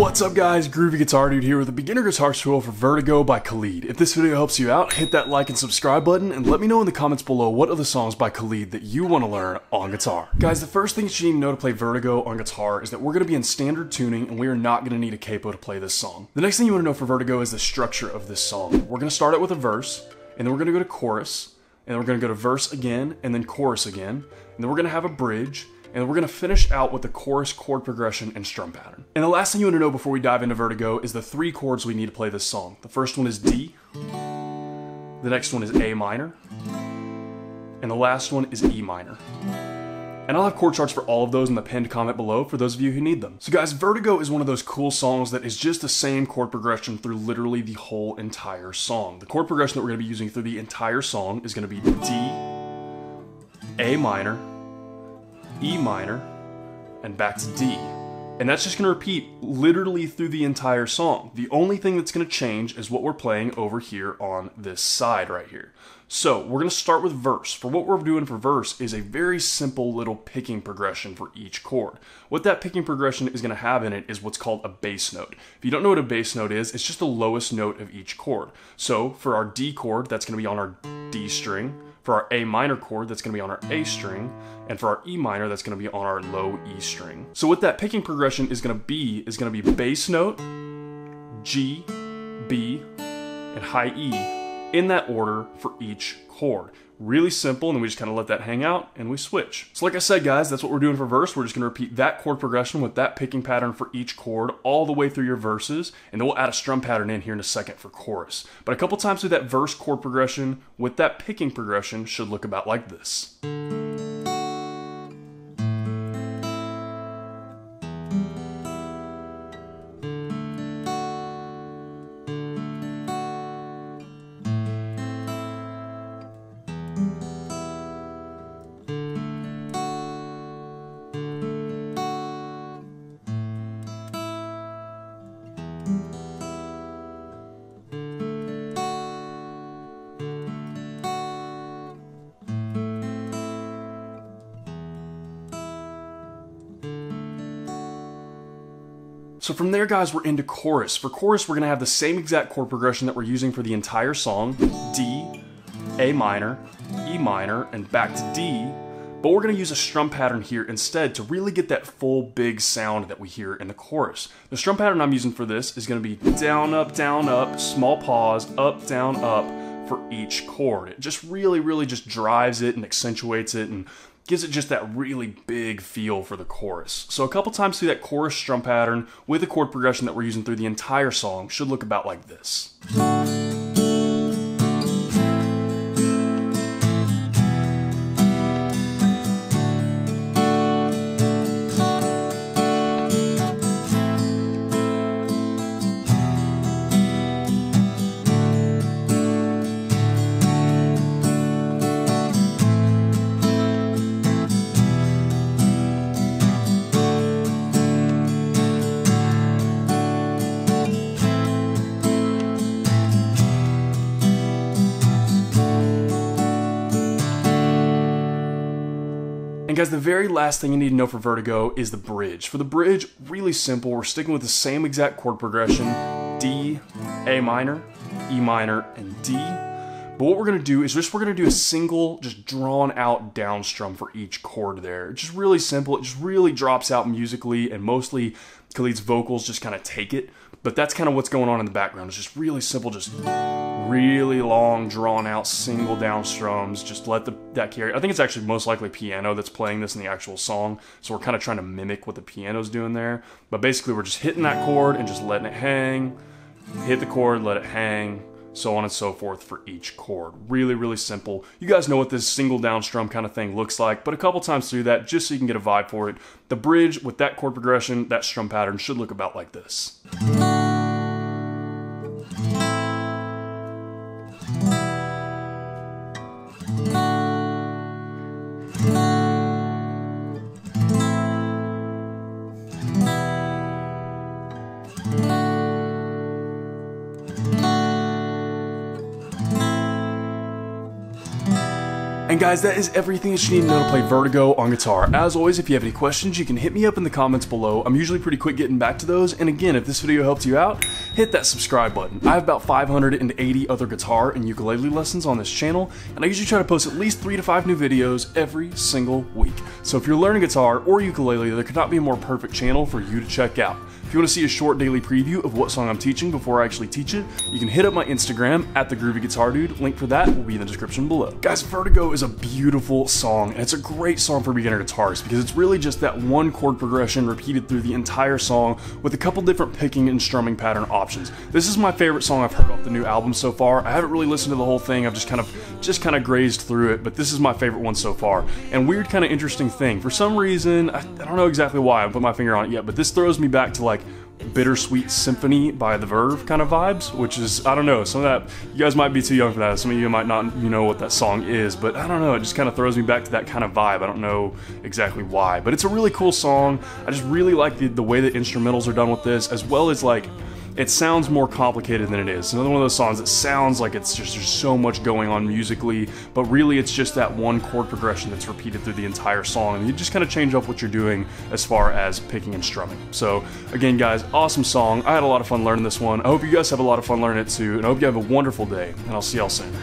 What's up guys, Groovy Guitar Dude here with a beginner guitar tutorial for Vertigo by Khalid. If this video helps you out, hit that like and subscribe button and let me know in the comments below what other songs by Khalid that you want to learn on guitar. Guys, the first thing you need to know to play Vertigo on guitar is that we're going to be in standard tuning and we are not going to need a capo to play this song. The next thing you want to know for Vertigo is the structure of this song. We're going to start out with a verse, and then we're going to go to chorus, and then we're going to go to verse again, and then chorus again, and then we're going to have a bridge, and we're going to finish out with the chorus chord progression and strum pattern. And the last thing you want to know before we dive into Vertigo is the three chords we need to play this song. The first one is D, the next one is A minor, and the last one is E minor. And I'll have chord charts for all of those in the pinned comment below for those of you who need them. So guys, Vertigo is one of those cool songs that is just the same chord progression through literally the whole entire song. The chord progression that we're going to be using through the entire song is going to be D, A minor, E minor, and back to D. And that's just going to repeat literally through the entire song. The only thing that's going to change is what we're playing over here on this side right here. So we're going to start with verse. For what we're doing for verse is a very simple little picking progression for each chord. What that picking progression is going to have in it is what's called a bass note. If you don't know what a bass note is, it's just the lowest note of each chord. So for our D chord, that's going to be on our D string. For our A minor chord, that's going to be on our A string, and for our E minor, that's going to be on our low E string. So what that picking progression is going to be bass note, G, B, and high E in that order for each chord. Really simple, and then we just kind of let that hang out, and we switch. So like I said, guys, that's what we're doing for verse. We're just going to repeat that chord progression with that picking pattern for each chord all the way through your verses, and then we'll add a strum pattern in here in a second for chorus. But a couple times through that verse chord progression with that picking progression should look about like this. So from there, guys, we're into chorus. For chorus, we're going to have the same exact chord progression that we're using for the entire song. D, A minor, E minor, and back to D. But we're going to use a strum pattern here instead to really get that full big sound that we hear in the chorus. The strum pattern I'm using for this is going to be down, up, small pause, up, down, up for each chord. It just really just drives it and accentuates it and gives it just that really big feel for the chorus. So a couple times through that chorus strum pattern with the chord progression that we're using through the entire song should look about like this. And guys, the very last thing you need to know for Vertigo is the bridge. For the bridge, really simple. We're sticking with the same exact chord progression, D, A minor, E minor, and D. But what we're going to do is we're going to do a single, just drawn out down strum for each chord there. It's just really simple. It just really drops out musically, and mostly Khalid's vocals just kind of take it. But that's kind of what's going on in the background. It's just really simple, just really long, drawn out, single down strums. Just let that carry. I think it's actually most likely piano that's playing this in the actual song. So we're kind of trying to mimic what the piano's doing there. But basically we're just hitting that chord and just letting it hang. Hit the chord, let it hang, so on and so forth for each chord. Really simple. You guys know what this single down strum kind of thing looks like, but a couple times through that, just so you can get a vibe for it, the bridge with that chord progression, that strum pattern should look about like this. And guys, that is everything that you need to know to play Vertigo on guitar. As always, if you have any questions, you can hit me up in the comments below. I'm usually pretty quick getting back to those. And again, if this video helped you out, hit that subscribe button. I have about 580 other guitar and ukulele lessons on this channel, and I usually try to post at least 3 to 5 new videos every single week. So if you're learning guitar or ukulele, there could not be a more perfect channel for you to check out. If you want to see a short daily preview of what song I'm teaching before I actually teach it, you can hit up my Instagram at @thegroovyguitardude. Link for that will be in the description below. Guys, Vertigo is a beautiful song, and it's a great song for beginner guitarists because it's really just that one chord progression repeated through the entire song with a couple different picking and strumming pattern options. This is my favorite song I've heard off the new album so far. I haven't really listened to the whole thing. I've just kind of grazed through it, but this is my favorite one so far. And weird kind of interesting thing, for some reason, I don't know exactly why, I haven't put my finger on it yet, but this throws me back to like Bittersweet Symphony by The Verve kind of vibes, which is, I don't know, some of that, you guys might be too young for that, some of you might not know what that song is, but I don't know, it just kind of throws me back to that kind of vibe. I don't know exactly why, but it's a really cool song. I just really like the way the instrumentals are done with this, as well as like, it sounds more complicated than it is. It's another one of those songs that sounds like it's just, there's so much going on musically, but really it's just that one chord progression that's repeated through the entire song, and you just kind of change up what you're doing as far as picking and strumming. So again guys, awesome song. I had a lot of fun learning this one. I hope you guys have a lot of fun learning it too, and I hope you have a wonderful day, and I'll see y'all soon.